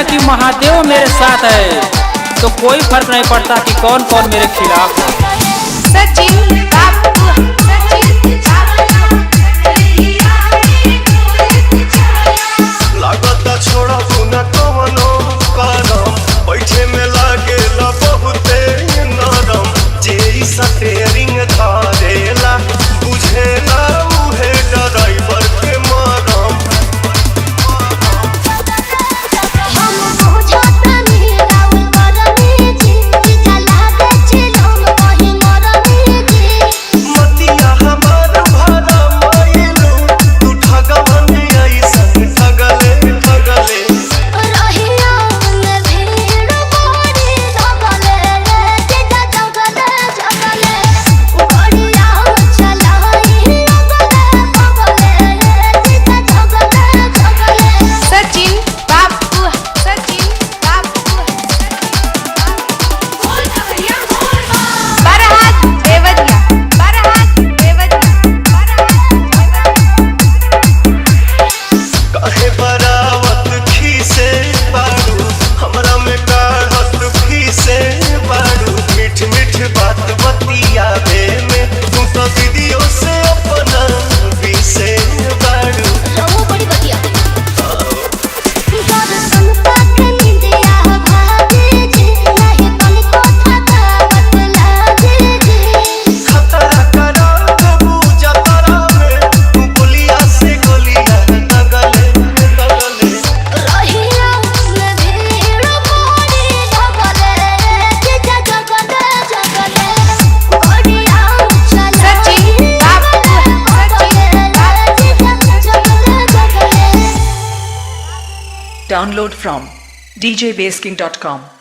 कि महादेव मेरे साथ है तो कोई फर्क नहीं पड़ता कि कौन कौन मेरे खिलाफ है। सचिन बाबू, लागता छोड़ा न कवनो करम, बैठे में लागेला बहुते नरम, जे स्टीयरिंग धरेला बुझेला उहे ड्राइवर के मरम। मतिया हमार भरा मायलू, तू ठगवन ऐसन ठगले ठगले। सचिन बाबू, सचिन बाबू, बरहात देवरिया, बरहात देवरिया, काहे बरावत खीसे बारू, हमरा में काढ़त फीसे बारू। मीठ मीठ बात बतियावे में तू तो दीदियों से अपना बीसे बारू। खतरा करा देबू जतरा में, तू गोलिया से गोलिया दगले दगले। सचिन बाबू, Download from djbasking.com.